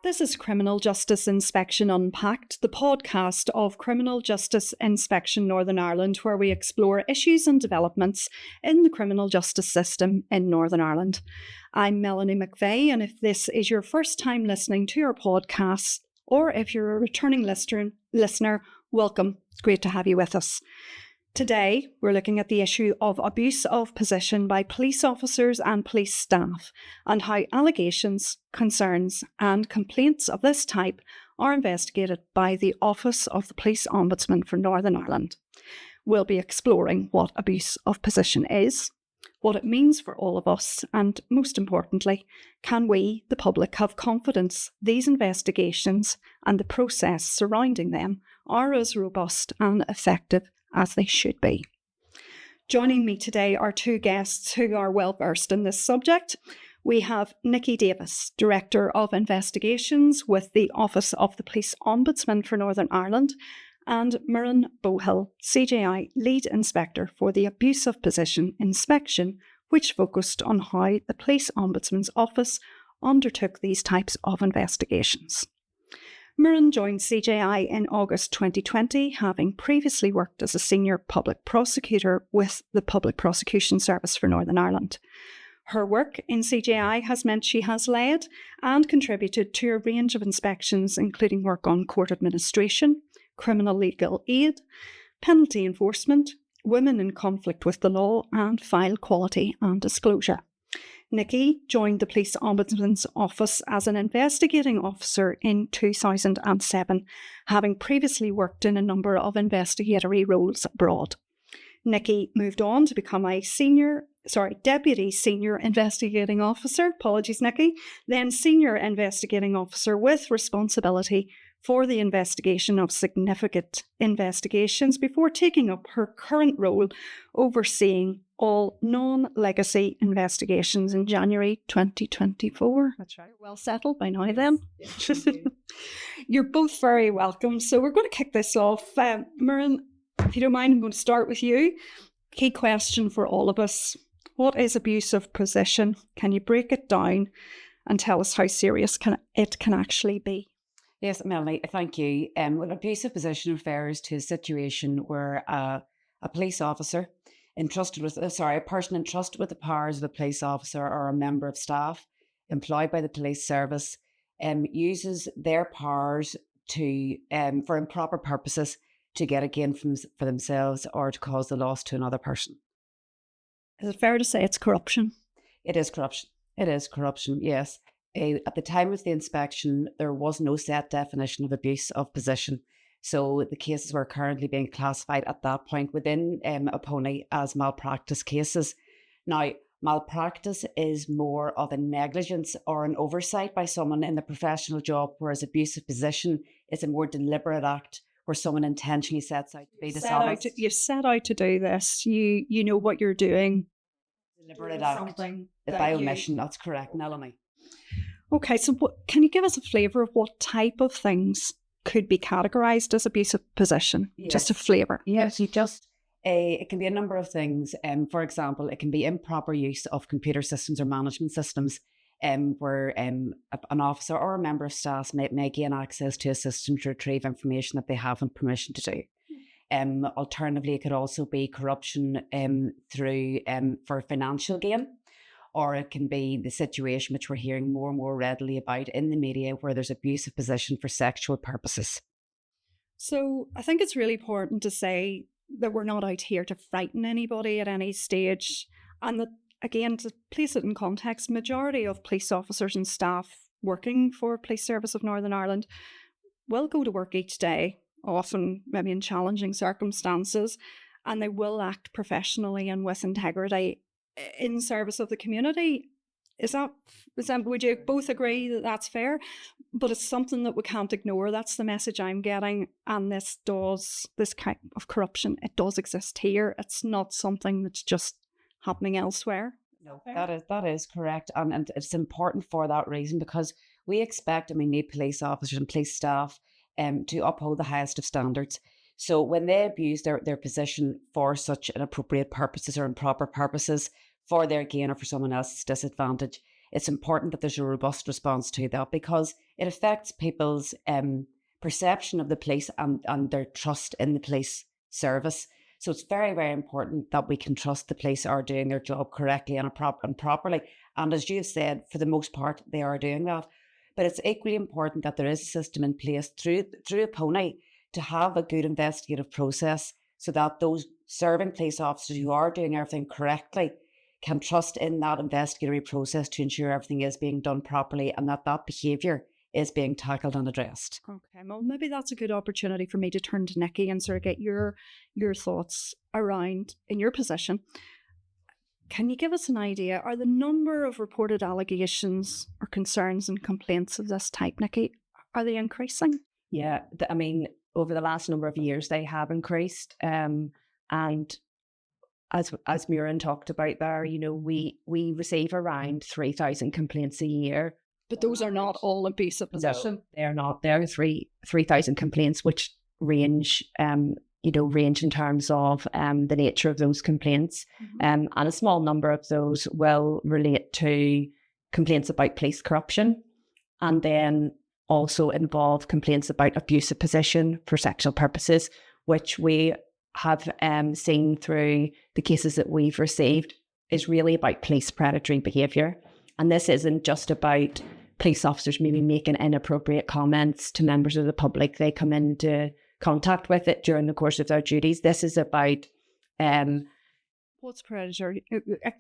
This is Criminal Justice Inspection Unpacked, the podcast of Criminal Justice Inspection Northern Ireland, where we explore issues and developments in the criminal justice system in Northern Ireland. I'm Melanie McVeigh, and if this is your first time listening to our podcast, or if you're a returning listener, welcome. It's great to have you with us. Today, we're looking at the issue of abuse of position by police officers and police staff, and how allegations, concerns and complaints of this type are investigated by the Office of the Police Ombudsman for Northern Ireland. We'll be exploring what abuse of position is, what it means for all of us, and most importantly, can we, the public, have confidence these investigations and the process surrounding them are as robust and effective as they should be. Joining me today are two guests who are well versed in this subject. We have Nikki Davis, Director of Investigations with the Office of the Police Ombudsman for Northern Ireland, and Muireann Bohill, CJI Lead Inspector for the Abuse of Position Inspection, which focused on how the Police Ombudsman's Office undertook these types of investigations. Muireann joined CJI in August 2020, having previously worked as a senior public prosecutor with the Public Prosecution Service for Northern Ireland. Her work in CJI has meant she has led and contributed to a range of inspections, including work on court administration, criminal legal aid, penalty enforcement, women in conflict with the law, and file quality and disclosure. Nikki joined the Police Ombudsman's Office as an investigating officer in 2007, having previously worked in a number of investigatory roles abroad. Nikki moved on to become a Deputy Senior Investigating Officer, apologies Nikki, then Senior Investigating Officer with responsibility for the investigation of significant investigations before taking up her current role overseeing all non-legacy investigations in January 2024. That's right. Well settled by now then. Yes, You're both very welcome. So we're going to kick this off. Muireann, if you don't mind, I'm going to start with you. Key question for all of us. What is abuse of position? Can you break it down and tell us how serious it can actually be? Yes, Melanie, thank you. Well, abusive position refers to a situation where a police officer a person entrusted with the powers of a police officer or a member of staff employed by the police service uses their powers to for improper purposes to get a gain for themselves or to cause the loss to another person. Is it fair to say it's corruption? It is corruption. It is corruption, yes. At the time of the inspection, there was no set definition of abuse of position. So the cases were currently being classified at that point within APONI as malpractice cases. Now, malpractice is more of a negligence or an oversight by someone in the professional job, whereas abuse of position is a more deliberate act where someone intentionally sets out to be dishonest. You set out to do this. You know what you're doing. Deliberate act. By omission, that's correct, Melanie. Okay, so can you give us a flavour of what type of things could be categorised as abusive position? Yes. Just a flavour. Yes, it can be a number of things. For example, it can be improper use of computer systems or management systems where an officer or a member of staff may gain access to a system to retrieve information that they haven't permission to do. Alternatively, it could also be corruption through for financial gain. Or it can be the situation which we're hearing more and more readily about in the media where there's abuse of position for sexual purposes. So I think it's really important to say that we're not out here to frighten anybody at any stage. And that, again, to place it in context, majority of police officers and staff working for Police Service of Northern Ireland will go to work each day, often maybe in challenging circumstances, and they will act professionally and with integrity in service of the community. Would you both agree that that's fair? But it's something that we can't ignore. That's the message I'm getting. And this kind of corruption, it does exist here. It's not something that's just happening elsewhere. No, that is correct. And it's important for that reason because we expect and we need police officers and police staff to uphold the highest of standards. So when they abuse their position for such inappropriate purposes or improper purposes for their gain or for someone else's disadvantage, it's important that there's a robust response to that, because it affects people's perception of the police and their trust in the police service. So it's very, very important that we can trust the police are doing their job correctly and properly. And as you've said, for the most part, they are doing that. But it's equally important that there is a system in place through a pony to have a good investigative process, so that those serving police officers who are doing everything correctly can trust in that investigatory process to ensure everything is being done properly and that behaviour is being tackled and addressed. Okay, well, maybe that's a good opportunity for me to turn to Nikki and sort of get your thoughts around, in your position. Can you give us an idea, are the number of reported allegations or concerns and complaints of this type, Nikki, are they increasing? Yeah, I mean, over the last number of years, they have increased. And as Muireann talked about there, you know, we receive around 3,000 complaints a year. But those are not all abusive possession. No, they're not. There are 3,000 complaints, which range in terms of the nature of those complaints. And a small number of those will relate to complaints about police corruption, and then also involve complaints about abusive possession for sexual purposes, which we have seen through the cases that we've received is really about police predatory behaviour. And this isn't just about police officers maybe making inappropriate comments to members of the public they come into contact with it during the course of their duties. This is about what's predatory?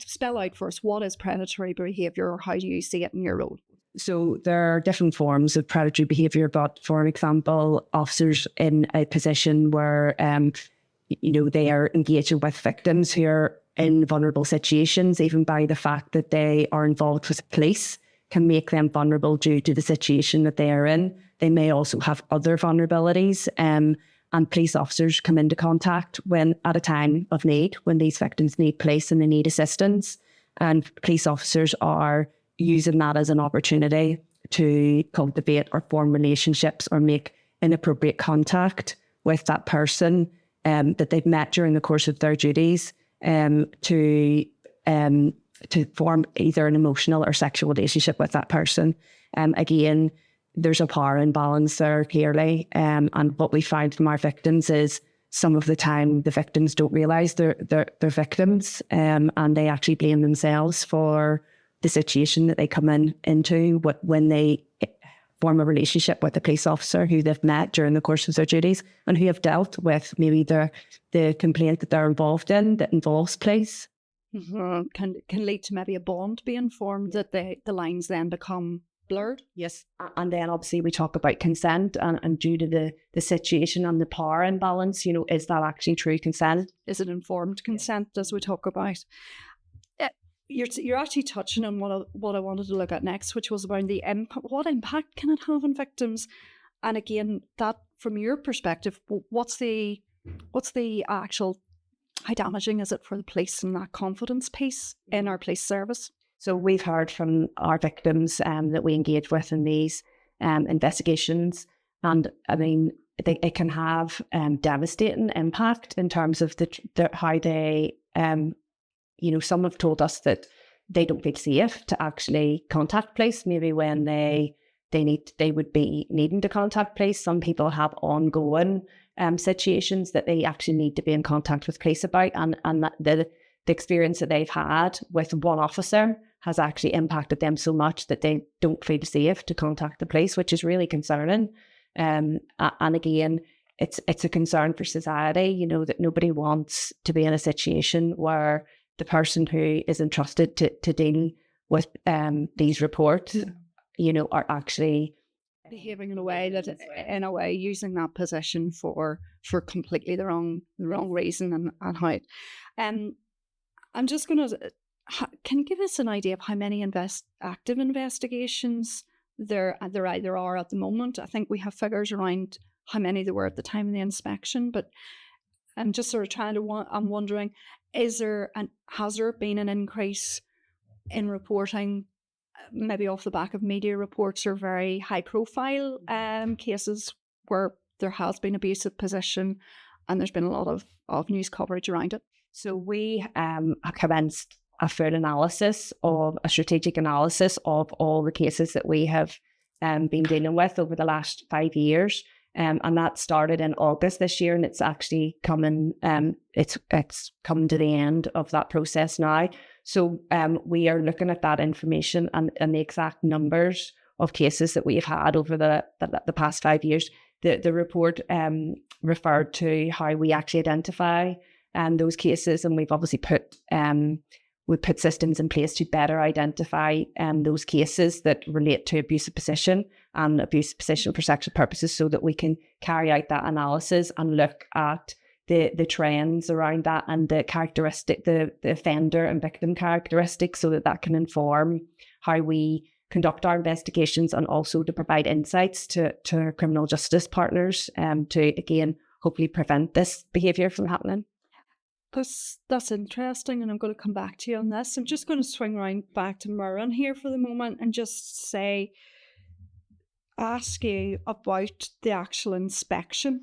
Spell out for us, what is predatory behaviour, or how do you see it in your role? So there are different forms of predatory behaviour, but for example, officers in a position where they are engaging with victims who are in vulnerable situations, even by the fact that they are involved with police, can make them vulnerable due to the situation that they are in. They may also have other vulnerabilities, and police officers come into contact at a time of need, when these victims need police and they need assistance. And police officers are using that as an opportunity to cultivate or form relationships or make inappropriate contact with that person that they've met during the course of their duties, to form either an emotional or sexual relationship with that person. Again, there's a power imbalance there clearly, and what we find from our victims is some of the time the victims don't realise they're victims, and they actually blame themselves for the situation that they come into when they form a relationship with a police officer who they've met during the course of their duties and who have dealt with maybe the complaint that they're involved in that involves police. Can lead to maybe a bond being formed, that the lines then become blurred. Yes, and then obviously we talk about consent, and due to the situation and the power imbalance, is that actually true consent? Is it informed consent, as we talk about? You're actually touching on what I wanted to look at next, which was about what impact can it have on victims? And again, that from your perspective, what's the actual, how damaging is it for the police and that confidence piece in our police service? So we've heard from our victims that we engage with in these investigations, and I mean, it can have devastating impact in terms of how they, some have told us that they don't feel safe to actually contact police, maybe when they would be needing to contact police. Some people have ongoing situations that they actually need to be in contact with police about, and that the experience that they've had with one officer has actually impacted them so much that they don't feel safe to contact the police, which is really concerning. And again, it's a concern for society, that nobody wants to be in a situation where the person who is entrusted to deal with these reports, are actually behaving in a way using that position for completely the wrong reason and how. I'm just going to. Can you give us an idea of how many active investigations there either are at the moment? I think we have figures around how many there were at the time of the inspection, but I'm just sort of I'm wondering, has there been an increase in reporting, maybe off the back of media reports or very high profile cases where there has been abusive possession and there's been a lot of news coverage around it? So we commenced a full analysis of a strategic analysis of all the cases that we have been dealing with over the last 5 years. And that started in August this year, and it's actually coming. It's coming to the end of that process now. So we are looking at that information and the exact numbers of cases that we've had over the past 5 years. The report referred to how we actually identify those cases, and we've obviously put systems in place to better identify those cases that relate to abusive possession and abusive possession for sexual purposes, so that we can carry out that analysis and look at the trends around that and the characteristic, the offender and victim characteristics, so that can inform how we conduct our investigations, and also to provide insights to our criminal justice partners to, again, hopefully prevent this behaviour from happening. That's interesting, and I'm going to come back to you on this. I'm just going to swing around back to Muireann here for the moment and just ask you about the actual inspection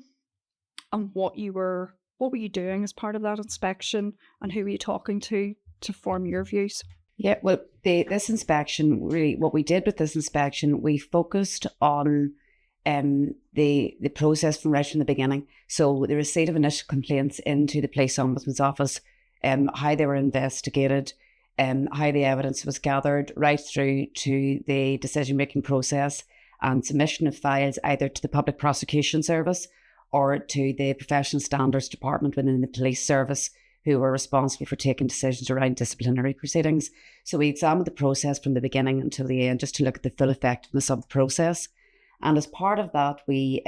and what were you doing as part of that inspection, and who were you talking to form your views? Yeah, well, this inspection, really, what we did with this inspection, we focused on the process from right from the beginning. So the receipt of initial complaints into the Police Ombudsman's office, how they were investigated, how the evidence was gathered, right through to the decision-making process and submission of files either to the Public Prosecution Service or to the Professional Standards Department within the police service, who were responsible for taking decisions around disciplinary proceedings. So we examined the process from the beginning until the end, just to look at the full effectiveness of the process. And as part of that, we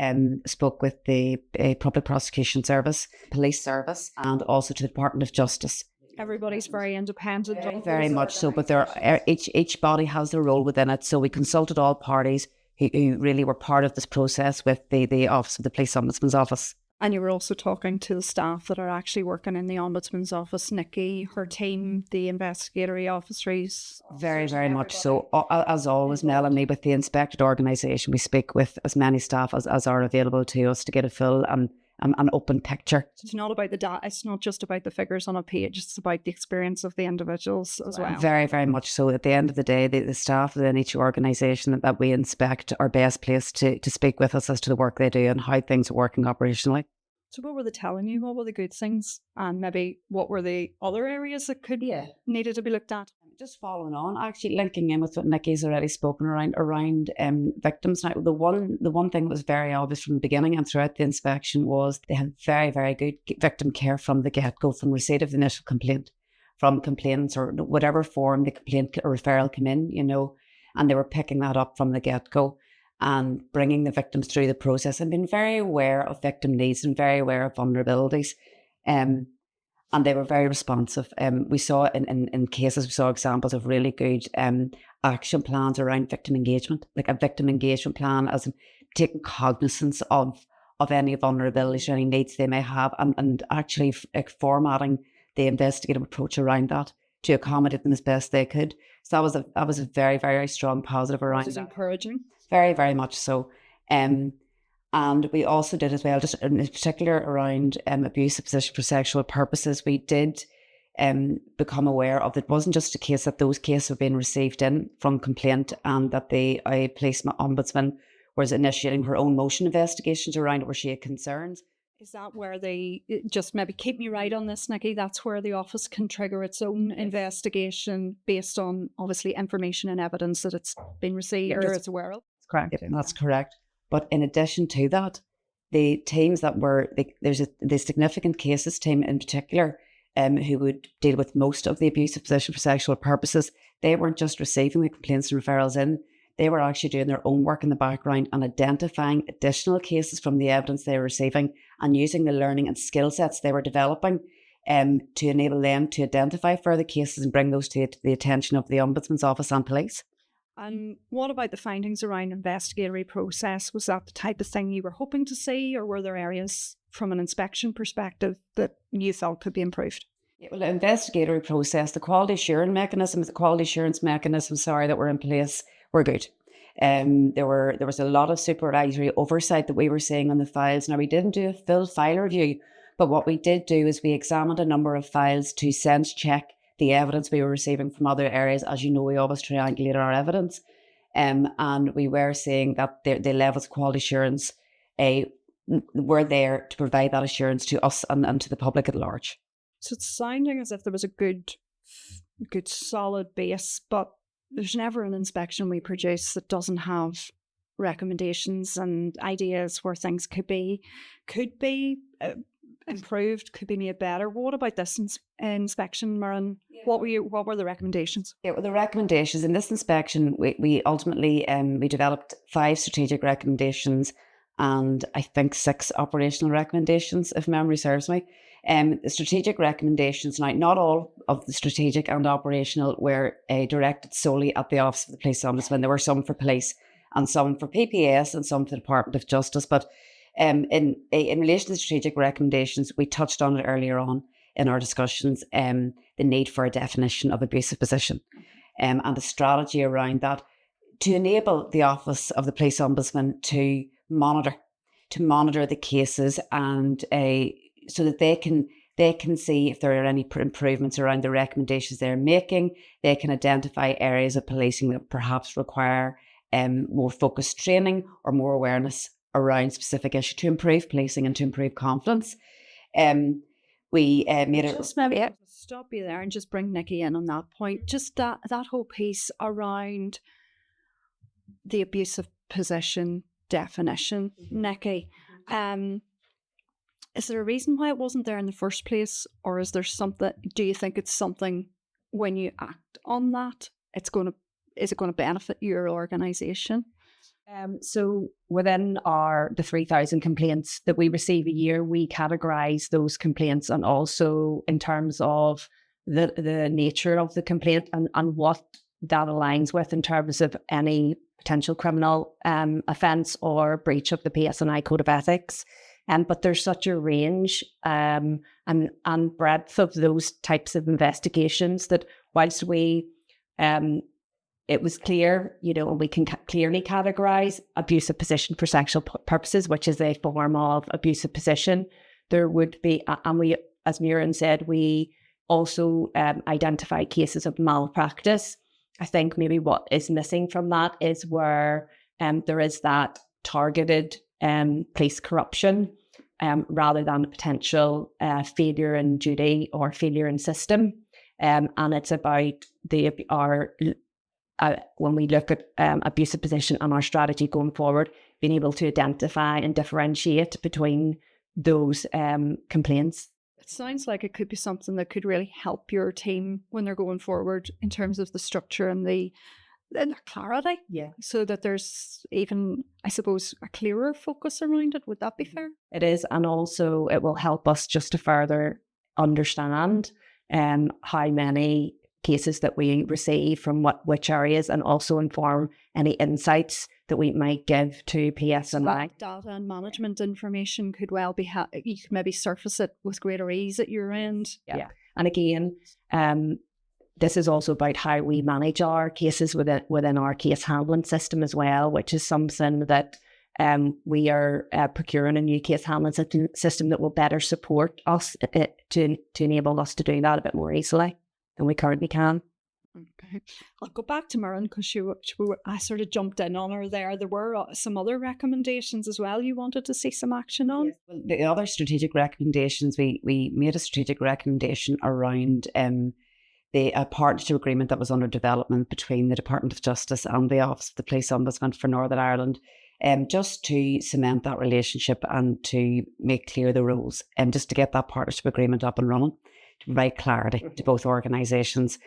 spoke with the Public Prosecution Service, Police Service, and also to the Department of Justice. Everybody's very independent. Very much so, but each body has their role within it. So we consulted all parties who really were part of this process with the Office of the Police Ombudsman's Office. And you were also talking to the staff that are actually working in the Ombudsman's office, Nikki, her team, the investigatory officers. Very, very much so. As always, Melanie, with the inspected organisation, we speak with as many staff as are available to us to get a full and an open picture. It's not about the data, it's not just about the figures on a page, it's about the experience of the individuals as well. Very, very much so. At the end of the day, the staff within each organisation that we inspect are best placed to speak with us as to the work they do and how things are working operationally. So what were they telling you? What were the good things? And maybe what were the other areas that needed to be looked at? Just following on, actually linking in with what Nikki's already spoken around victims. Now, the one thing that was very obvious from the beginning and throughout the inspection was they had very, very good victim care from the get-go, from receipt of the initial complaint, from complainants or whatever form the complaint or referral came in, and they were picking that up from the get-go and bringing the victims through the process and being very aware of victim needs and very aware of vulnerabilities. And they were very responsive. We saw in cases, we saw examples of really good action plans around victim engagement, like a victim engagement plan as in taking cognizance of any vulnerabilities or any needs they may have, and actually formatting the investigative approach around that to accommodate them as best they could. So that was a very, very strong positive around that. Which is encouraging. Very, very much so. And we also did as well, just in particular around abusive possession for sexual purposes, we did become aware of it wasn't just a case that those cases have been received in from complaint and that the police ombudsman was initiating her own motion investigations around it where she had concerns. Is that where they, just maybe keep me right on this, Nikki, that's where the office can trigger its own investigation based on obviously information and evidence that it's been received or it's aware of? Correct. Yep, that's correct. But in addition to that, the teams that were, there's the significant cases team in particular, who would deal with most of the abusive possession for sexual purposes, they weren't just receiving the complaints and referrals in, they were actually doing their own work in the background and identifying additional cases from the evidence they were receiving and using the learning and skill sets they were developing to enable them to identify further cases and bring those to the attention of the Ombudsman's office and police. And what about the findings around investigatory process? Was that the type of thing you were hoping to see, or were there areas from an inspection perspective that you felt could be improved? Yeah, well, the investigatory process, the quality assurance mechanisms that were in place were good. There was a lot of supervisory oversight that we were seeing on the files. Now, we didn't do a full file review, but what we did do is we examined a number of files to sense check the evidence we were receiving from other areas. As you know, we always triangulate our evidence. And we were seeing that the levels of quality assurance were there to provide that assurance to us and to the public at large. So it's sounding as if there was a good solid base, but there's never an inspection we produce that doesn't have recommendations and ideas where things could be improved, could be made better. What about this inspection, Maren? Yeah. What were the recommendations? Yeah, well, the recommendations in this inspection, we ultimately we developed 5 strategic recommendations and I think 6 operational recommendations, if memory serves me. The strategic recommendations, now not all of the strategic and operational were directed solely at the Office of the Police Ombudsman. There were some for police and some for PPS and some for the Department of Justice. But in relation to the strategic recommendations, we touched on it earlier on in our discussions, the need for a definition of abusive position and the strategy around that to enable the Office of the Police Ombudsman to monitor the cases and so that they can see if there are any improvements around the recommendations they're making. They can identify areas of policing that perhaps require more focused training or more awareness around specific issues to improve policing and to improve confidence. We made it... Just maybe stop you there and just bring Nikki in on that point. Just that whole piece around the abusive position definition, Nikki. Is there a reason why it wasn't there in the first place, or is there something? Do you think it's something when you act on that, is it going to benefit your organisation? So within the 3,000 complaints that we receive a year, we categorise those complaints, and also in terms of the nature of the complaint and what that aligns with in terms of any potential criminal offence or breach of the PSNI Code of Ethics. But there's such a range and breadth of those types of investigations that whilst it was clear, we can clearly categorise abusive position for sexual purposes, which is a form of abusive position. There would be, and we, as Muireann said, we also identify cases of malpractice. I think maybe what is missing from that is where there is that targeted police corruption rather than a potential failure in duty or failure in system. And it's about when we look at abusive position and our strategy going forward, being able to identify and differentiate between those complaints. It sounds like it could be something that could really help your team when they're going forward in terms of the structure and the clarity. Yeah. So that there's even, I suppose, a clearer focus around it. Would that be fair? It is. And also it will help us just to further understand how many cases that we receive from which areas, and also inform any insights that we might give to PSNI. Data and management information could well be, you could maybe surface it with greater ease at your end. Yeah. And again, this is also about how we manage our cases within our case handling system as well, which is something that we are procuring a new case handling system that will better support us to enable us to do that a bit more easily than we currently can. Okay. I'll go back to Muireann because I sort of jumped in on her there. There were some other recommendations as well you wanted to see some action on. Yes. Well, the other strategic recommendations, we made a strategic recommendation around the partnership agreement that was under development between the Department of Justice and the Office of the Police Ombudsman for Northern Ireland, just to cement that relationship and to make clear the rules, and just to get that partnership agreement up and running, to provide clarity to both organisations.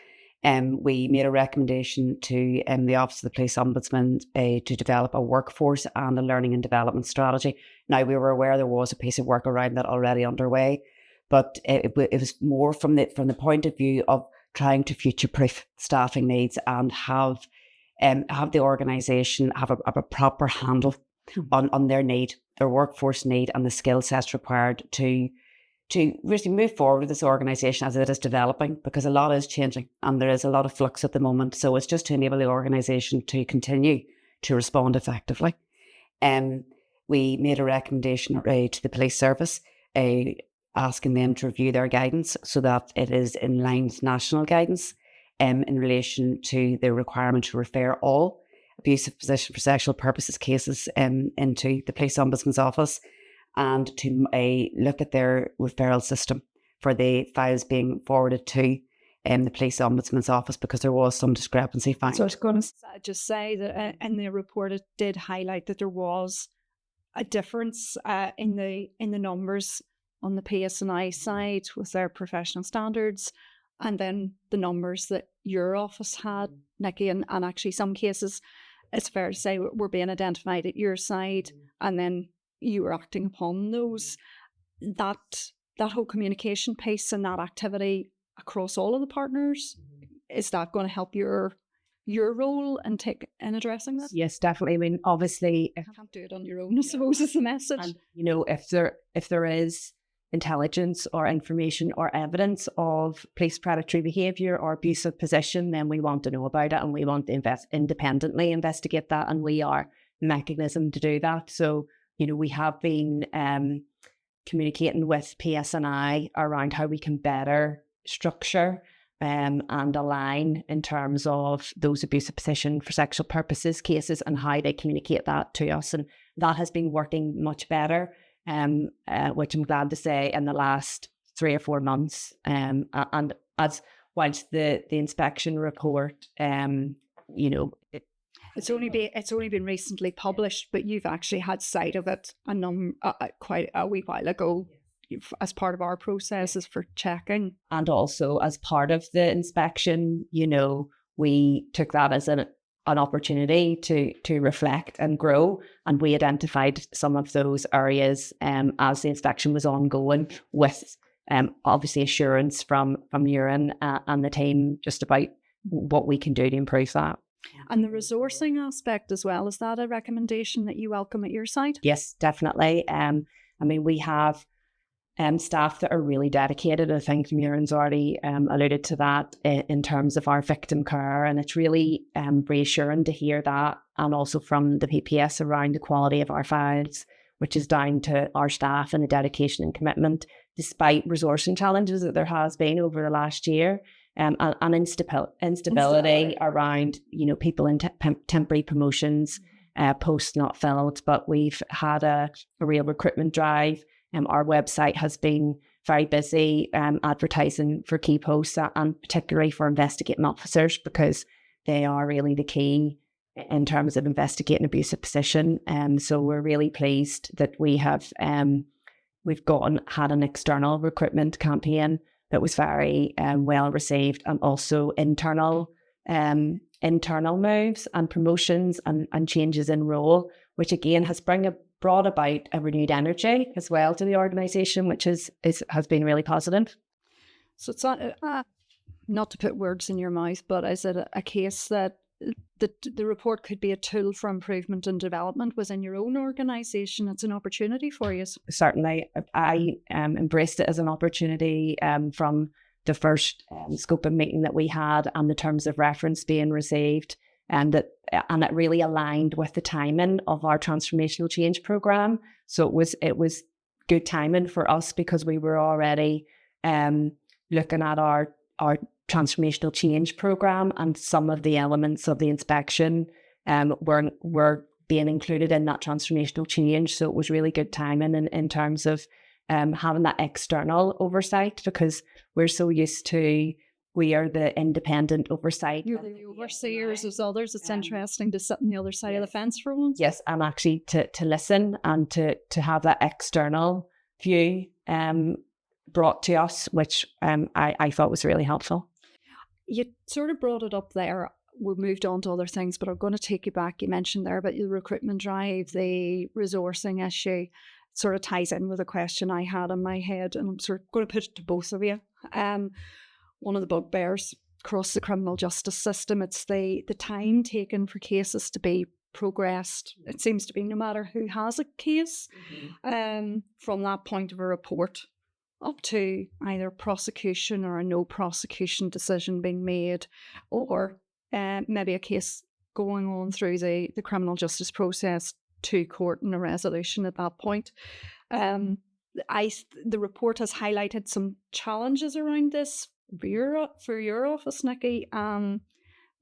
We made a recommendation to the Office of the Police Ombudsman to develop a workforce and a learning and development strategy. Now, we were aware there was a piece of work around that already underway, but it was more from the point of view of trying to future-proof staffing needs and have the organisation have a proper handle on their need, their workforce need, and the skill sets required to really move forward with this organisation as it is developing, because a lot is changing and there is a lot of flux at the moment. So it's just to enable the organisation to continue to respond effectively. We made a recommendation to the police service asking them to review their guidance so that it is in line with national guidance in relation to the requirement to refer all abusive position for sexual purposes cases into the Police Ombudsman's office, and to look at their referral system for the files being forwarded to the Police Ombudsman's office, because there was some discrepancy found. So I was going to just say that in the report it did highlight that there was a difference in the numbers on the PSNI side with their professional standards, and then the numbers that your office had, Nikki, and actually some cases, it's fair to say, were being identified at your side, and then you were acting upon those. That whole communication piece and that activity across all of the partners, is that going to help your role in addressing that? Yes, definitely. I mean, obviously, You can't do it on your own, I suppose, is the message. and if there is intelligence or information or evidence of police predatory behaviour or abusive position, then we want to know about it, and we want to independently investigate that, and we are the mechanism to do that. So, we have been communicating with PSNI around how we can better structure and align in terms of those abusive position for sexual purposes cases and how they communicate that to us. And that has been working much better, which I'm glad to say, in the last 3 or 4 months. And as whilst the inspection report, it's only been recently published, but you've actually had sight of it quite a wee while ago, as part of our processes for checking. And also as part of the inspection, we took that as an opportunity to reflect and grow, and we identified some of those areas as the inspection was ongoing, with obviously assurance from Muireann and the team just about what we can do to improve that. And the resourcing aspect as well, is that a recommendation that you welcome at your side? Yes, definitely. We have staff that are really dedicated. I think Muireann's already alluded to that in terms of our victim care, and it's really reassuring to hear that, and also from the PPS around the quality of our files, which is down to our staff and the dedication and commitment, despite resourcing challenges that there has been over the last year. And instability around, people in temporary promotions, posts not filled. But we've had a real recruitment drive. Our website has been very busy advertising for key posts, and particularly for investigating officers, because they are really the key in terms of investigating abusive position. So we're really pleased that we have we've had an external recruitment campaign that was very well received, and also internal moves and promotions and changes in role, which again has brought about a renewed energy as well to the organisation, which has been really positive. So it's not to put words in your mouth, but is it a case that the report could be a tool for improvement and development within your own organisation? It's an opportunity for you. Certainly, I embraced it as an opportunity from the first scoping meeting that we had, and the terms of reference being received, and it really aligned with the timing of our transformational change programme. So it was good timing for us, because we were already looking at our transformational change programme, and some of the elements of the inspection were being included in that transformational change. So it was really good timing in terms of having that external oversight, because we're so used to, we are the independent oversight. You're the overseers as others. It's interesting to sit on the other side of the fence for once. Yes, and actually to listen and to have that external view brought to us, which I thought was really helpful. You sort of brought it up there. We moved on to other things, but I'm going to take you back. You mentioned there about the recruitment drive, the resourcing issue. It sort of ties in with a question I had in my head, and I'm sort of going to put it to both of you. One of the bugbears across the criminal justice system, it's the time taken for cases to be progressed. It seems to be no matter who has a case, from that point of a report up to either prosecution or a no prosecution decision being made, or maybe a case going on through the criminal justice process to court and a resolution at that point. the report has highlighted some challenges around this for your office, Nikki.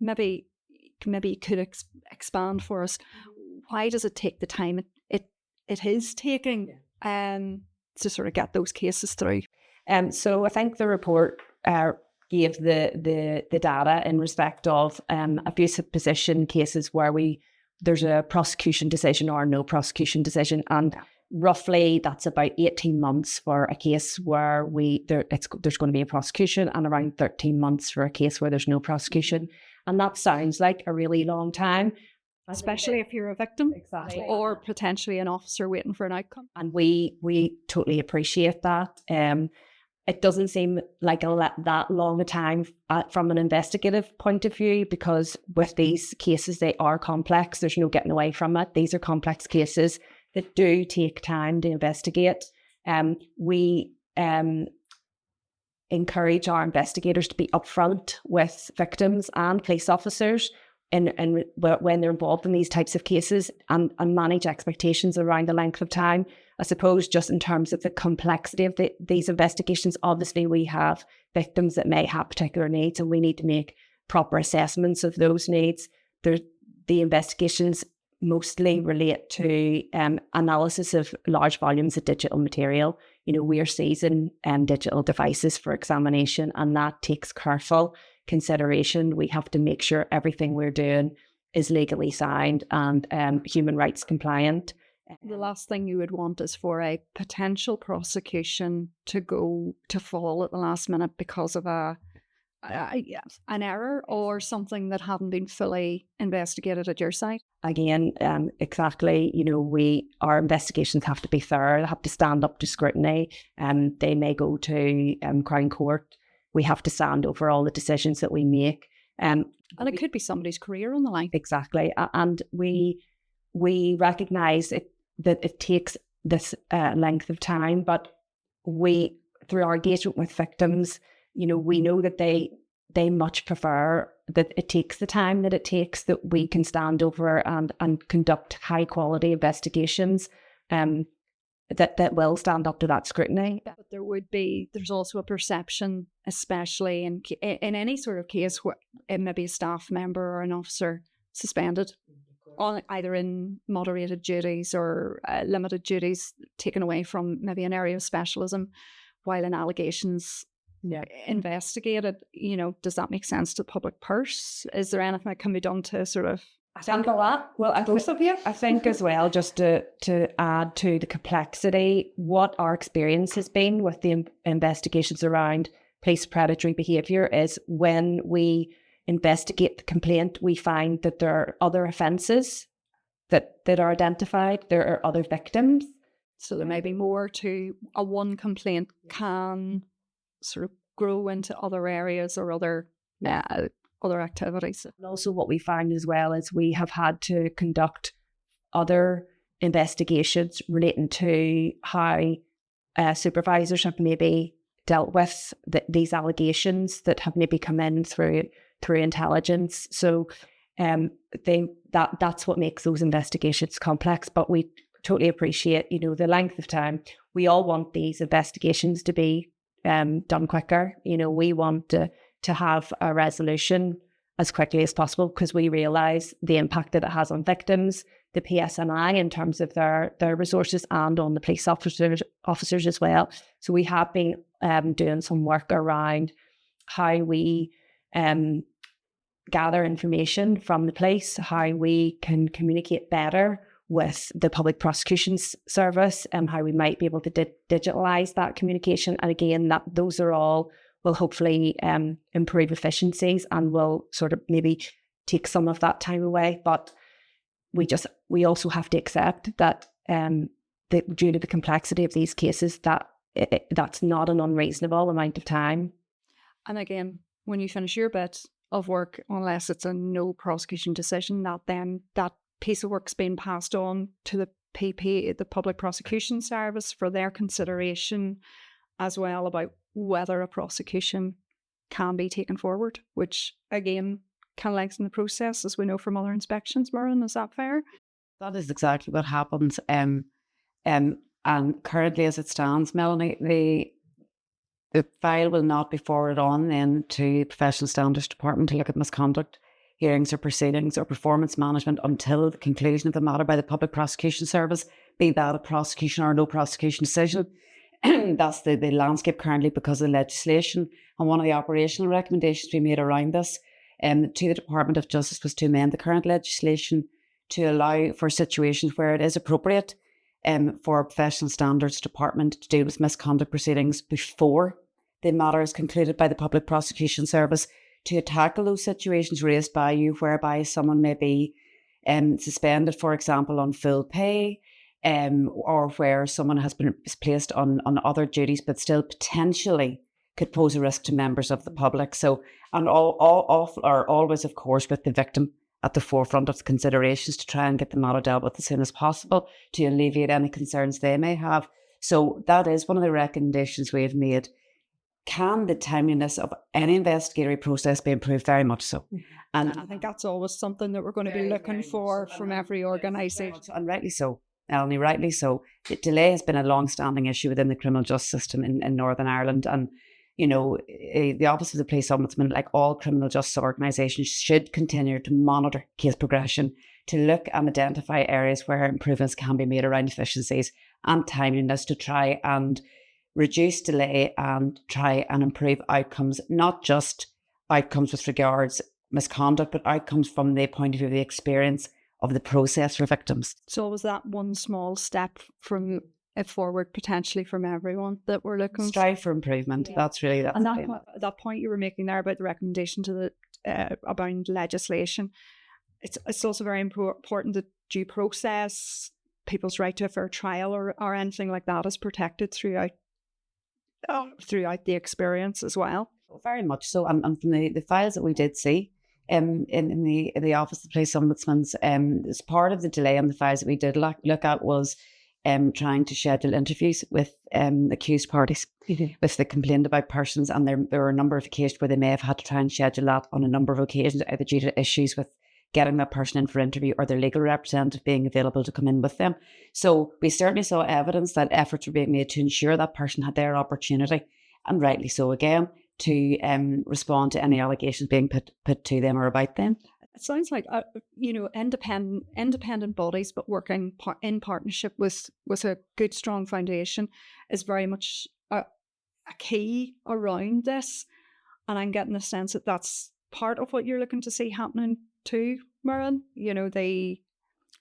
Maybe you could expand for us. Why does it take the time it is taking to sort of get those cases through? So I think the report gave the data in respect of abusive position cases where there's a prosecution decision or no prosecution decision, and roughly that's about 18 months for a case where there's going to be a prosecution, and around 13 months for a case where there's no prosecution. And that sounds like a really long time. Especially if you're a victim, exactly, or potentially an officer waiting for an outcome. And we totally appreciate that. It doesn't seem like that long a time from an investigative point of view, because with these cases, they are complex. There's no getting away from it. These are complex cases that do take time to investigate. We encourage our investigators to be upfront with victims and police officers and when they're involved in these types of cases, and manage expectations around the length of time. I suppose just in terms of the complexity of these investigations, obviously we have victims that may have particular needs, and we need to make proper assessments of those needs. The investigations mostly relate to analysis of large volumes of digital material. We are seizing digital devices for examination, and that takes careful consideration. We have to make sure everything we're doing is legally sound and human rights compliant. The last thing you would want is for a potential prosecution to fall at the last minute because of an error or something that hadn't been fully investigated at your side. Again, exactly. Our investigations have to be thorough. They have to stand up to scrutiny. They may go to Crown Court. We have to stand over all the decisions that we make. And it could be somebody's career on the line. Exactly. And we recognise that it takes this length of time, but through our engagement with victims, we know that they much prefer that it takes the time that it takes, that we can stand over and conduct high quality investigations that will stand up to that scrutiny. But there's also a perception, especially in any sort of case where it may be a staff member or an officer suspended on either in moderated duties or limited duties, taken away from maybe an area of specialism, while in allegations investigated. Does that make sense to the public purse? Is there anything that can be done to sort of handle that? Well, I think as well, just to add to the complexity, what our experience has been with the investigations around police predatory behaviour is when we investigate the complaint, we find that there are other offences that are identified. There are other victims. So there may be more to a one complaint can sort of grow into other areas or other activities. And also what we find as well is we have had to conduct other investigations relating to how supervisors have maybe dealt with these allegations that have maybe come in through intelligence. So that's what makes those investigations complex. But we totally appreciate, the length of time. We all want these investigations to be done quicker. We want to have a resolution as quickly as possible, because we realise the impact that it has on victims, the PSNI in terms of their resources, and on the police officers as well. So we have been doing some work around how we gather information from the police, how we can communicate better with the Public Prosecutions Service, and how we might be able to digitalise that communication. And again, those are all will hopefully improve efficiencies and will sort of maybe take some of that time away. But we also have to accept that due to the complexity of these cases, that's not an unreasonable amount of time. And again, when you finish your bit of work, unless it's a no prosecution decision, that piece of work's being passed on to the PP, the Public Prosecution Service, for their consideration as well about whether a prosecution can be taken forward, which again can lengthen the process, as we know from other inspections. Muireann, is that fair? That is exactly what happens. And currently, as it stands, Melanie, the file will not be forwarded on then to the Professional Standards Department to look at misconduct hearings or proceedings or performance management until the conclusion of the matter by the Public Prosecution Service, be that a prosecution or no prosecution decision. That's the landscape currently because of the legislation. And one of the operational recommendations we made around this to the Department of Justice was to amend the current legislation to allow for situations where it is appropriate for a Professional Standards Department to deal with misconduct proceedings before the matter is concluded by the Public Prosecution Service, to tackle those situations raised by you whereby someone may be suspended, for example, on full pay, or where someone has been placed on other duties but still potentially could pose a risk to members of the public. So, and always, of course, with the victim at the forefront of the considerations to try and get the matter dealt with as soon as possible to alleviate any concerns they may have. So that is one of the recommendations we have made. Can the timeliness of any investigatory process be improved? Very much so. And I think that's always something that we're going to be looking for from every organisation. And rightly so, Eleni, rightly so. Delay has been a long-standing issue within the criminal justice system in Northern Ireland. And, you know, the Office of the Police Ombudsman, like all criminal justice organisations, should continue to monitor case progression, to look and identify areas where improvements can be made around efficiencies and timeliness to try and reduce delay and try and improve outcomes, not just outcomes with regards misconduct, but outcomes from the point of view of the experience of the process for victims. So was that one small step from it forward potentially from everyone that we're looking for? Strive for improvement. Yeah. That's and that point you were making there about the recommendation to the about legislation. It's also very important that due process, people's right to a fair trial or anything like that is protected throughout the experience as well. Very much so. And from the files that we did see in the Office of the Police Ombudsman's, as part of the delay on the files that we did look at was trying to schedule interviews with accused parties, with the complained about persons. And there were a number of occasions where they may have had to try and schedule that on a number of occasions, either due to issues with getting that person in for interview or their legal representative being available to come in with them. So we certainly saw evidence that efforts were being made to ensure that person had their opportunity, and rightly so again, to respond to any allegations being put to them or about them. It sounds like independent bodies, but working in partnership with a good, strong foundation is very much a key around this. And I'm getting the sense that that's part of what you're looking to see happening too, Muireann. You know, the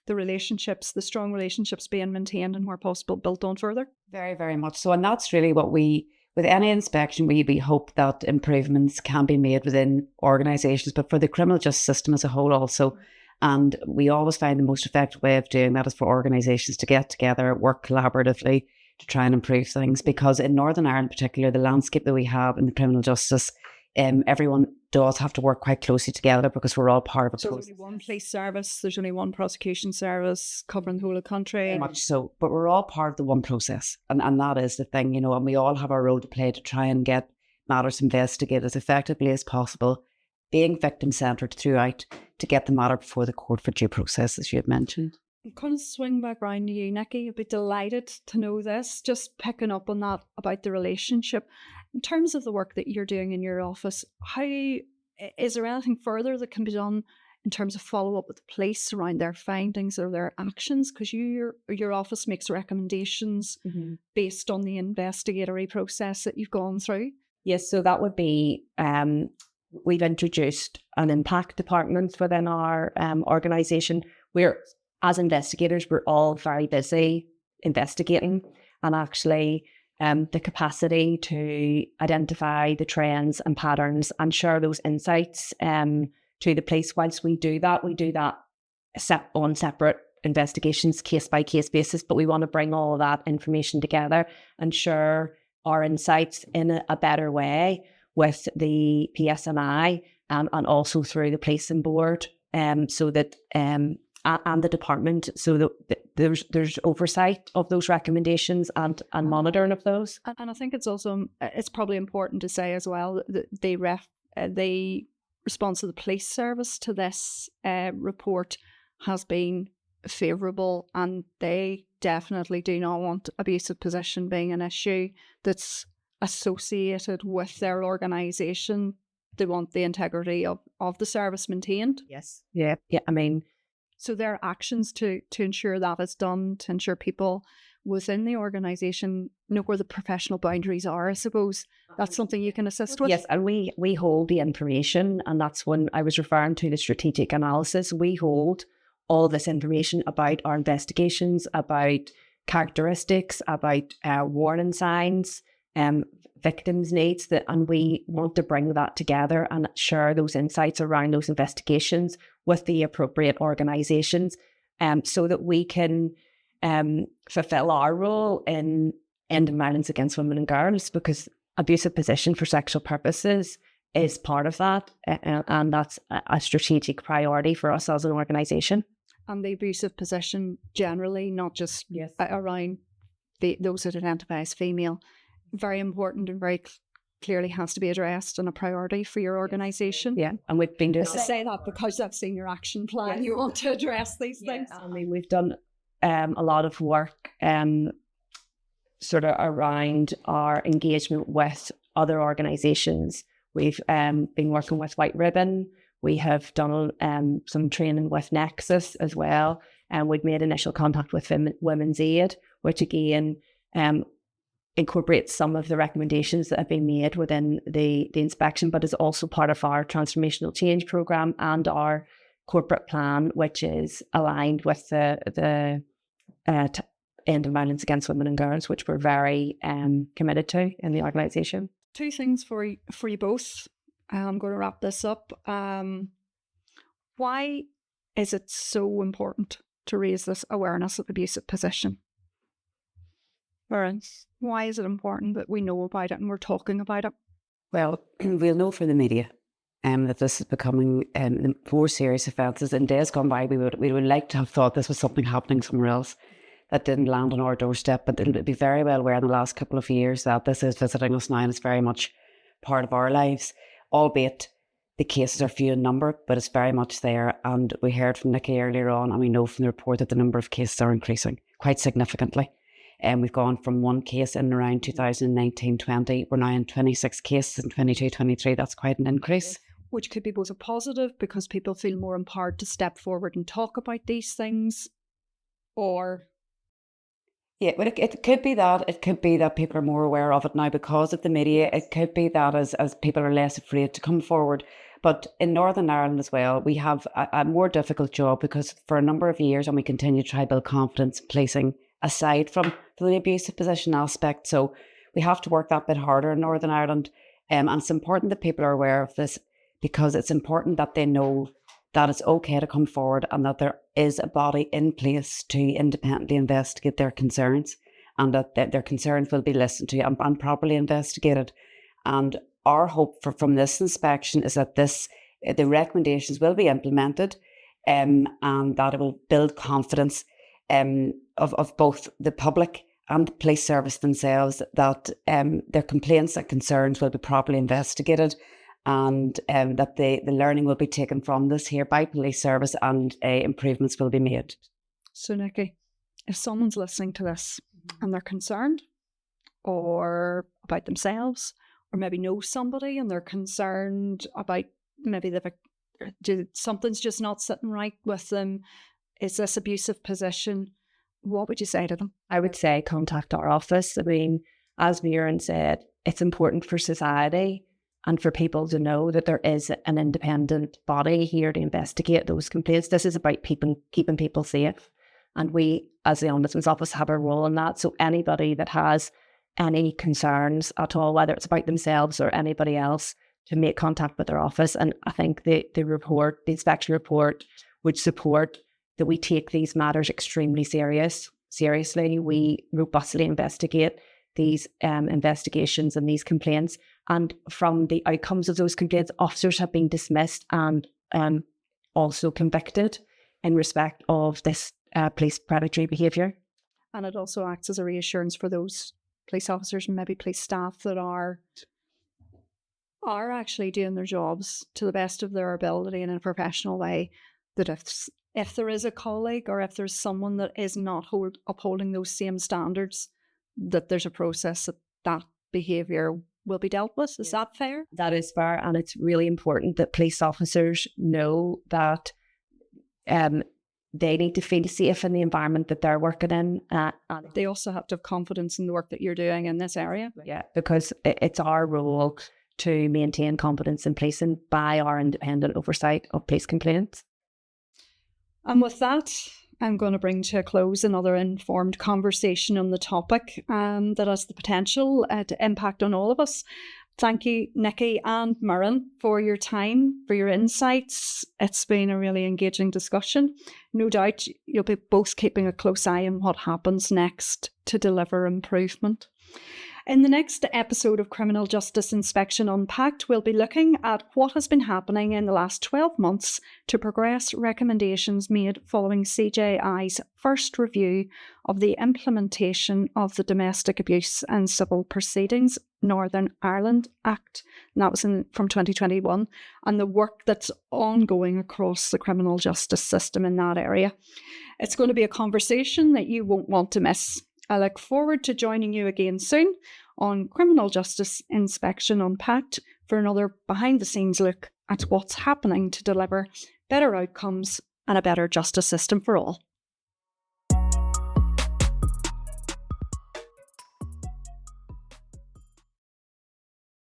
relationships, the strong relationships being maintained and where possible built on further. Very, very much so. And that's really what with any inspection, we hope that improvements can be made within organisations, but for the criminal justice system as a whole also. And we always find the most effective way of doing that is for organisations to get together, work collaboratively to try and improve things. Because in Northern Ireland in particular, the landscape that we have in the criminal justice, everyone does have to work quite closely together because we're all part of a process. There's only one police service, there's only one prosecution service covering the whole of the country. Very much so, but we're all part of the one process, and that is the thing, you know, and we all have our role to play to try and get matters investigated as effectively as possible, being victim-centred throughout to get the matter before the court for due process, as you had mentioned. I'm going to swing back round to you, Nikki. I'd be delighted to know this, just picking up on that about the relationship. In terms of the work that you're doing in your office, is there anything further that can be done in terms of follow-up with the police around their findings or their actions? Because your office makes recommendations based on the investigatory process that you've gone through. Yes, so that would be, we've introduced an unpack department within our organisation where, as investigators, we're all very busy investigating, and actually the capacity to identify the trends and patterns and share those insights to the police. Whilst we do that on separate investigations, case by case basis, but we want to bring all of that information together and share our insights in a better way with the PSNI and also through the policing board, so that and the department, so that there's oversight of those recommendations and monitoring of those. And I think it's probably important to say as well that the response of the police service to this report has been favourable, and they definitely do not want abusive possession being an issue that's associated with their organisation. They want the integrity of the service maintained. Yes. Yeah. I mean, so there are actions to ensure that is done, to ensure people within the organisation know where the professional boundaries are, I suppose. That's something you can assist with. Yes, and we hold the information, and that's when I was referring to the strategic analysis. We hold all this information about our investigations, about characteristics, about warning signs, victims' needs, and we want to bring that together and share those insights around those investigations with the appropriate organisations, so that we can fulfil our role in ending violence against women and girls, because abusive possession for sexual purposes is part of that, and that's a strategic priority for us as an organisation. And the abusive possession generally, not just around those that identify as female, very important and very clearly has to be addressed and a priority for your organisation. Yeah, and we've been doing I say that because I've seen your action plan. Yes. You want to address these things. I mean, we've done a lot of work sort of around our engagement with other organisations. We've been working with White Ribbon. We have done some training with Nexus as well, and we've made initial contact with Women's Aid, which again incorporates some of the recommendations that have been made within the inspection, but is also part of our transformational change programme and our corporate plan, which is aligned with the end of violence against women and girls, which we're very committed to in the organisation. Two things for you both. I'm going to wrap this up. Why is it so important to raise this awareness of abusive possession? Lauren, why is it important that we know about it and we're talking about it? Well, we'll know from the media that this is becoming more serious offences. In days gone by, we would like to have thought this was something happening somewhere else that didn't land on our doorstep, but it'll be very well aware in the last couple of years that this is visiting us now and it's very much part of our lives, albeit the cases are few in number, but it's very much there. And we heard from Nikki earlier on, and we know from the report that the number of cases are increasing quite significantly. And we've gone from one case in around 2019-20, we're now in 26 cases in 22-23. That's quite an increase. Which could be both a positive because people feel more empowered to step forward and talk about these things, or... Yeah, well, it could be that. It could be that people are more aware of it now because of the media. It could be that as people are less afraid to come forward. But in Northern Ireland as well, we have a more difficult job because for a number of years, and we continue to try to build confidence in policing aside from the abusive possession aspect. So we have to work that bit harder in Northern Ireland. And it's important that people are aware of this because it's important that they know that it's okay to come forward and that there is a body in place to independently investigate their concerns, and that their concerns will be listened to and properly investigated. And our hope from this inspection is that the recommendations will be implemented, and that it will build confidence of both the public and the police service themselves, that their complaints and concerns will be properly investigated, and that the learning will be taken from this here by police service, and improvements will be made. So Nikki, if someone's listening to this and they're concerned or about themselves, or maybe know somebody and they're concerned about maybe something's just not sitting right with them, is this abusive possession, what would you say to them? I would say contact our office. I mean, as Muireann said, it's important for society and for people to know that there is an independent body here to investigate those complaints. This is about keeping people safe. And we, as the Ombudsman's Office, have a role in that. So anybody that has any concerns at all, whether it's about themselves or anybody else, to make contact with their office. And I think the inspection report would support that we take these matters extremely seriously. We robustly investigate these investigations and these complaints. And from the outcomes of those complaints, officers have been dismissed and also convicted in respect of this police predatory behaviour. And it also acts as a reassurance for those police officers and maybe police staff that are actually doing their jobs to the best of their ability and in a professional way, that if there is a colleague or if there's someone that is not upholding those same standards, that there's a process that behaviour will be dealt with. Is that fair? That is fair, and it's really important that police officers know that they need to feel safe in the environment that they're working in. And they also have to have confidence in the work that you're doing in this area. Yeah, because it's our role to maintain confidence in policing by our independent oversight of police complaints. And with that, I'm going to bring to a close another informed conversation on the topic that has the potential to impact on all of us. Thank you, Nikki and Murren, for your time, for your insights. It's been a really engaging discussion. No doubt you'll be both keeping a close eye on what happens next to deliver improvement. In the next episode of Criminal Justice Inspection Unpacked, we'll be looking at what has been happening in the last 12 months to progress recommendations made following CJI's first review of the implementation of the Domestic Abuse and Civil Proceedings Northern Ireland Act, and that was from 2021, and the work that's ongoing across the criminal justice system in that area. It's going to be a conversation that you won't want to miss. I look forward to joining you again soon on Criminal Justice Inspection Unpacked for another behind-the-scenes look at what's happening to deliver better outcomes and a better justice system for all.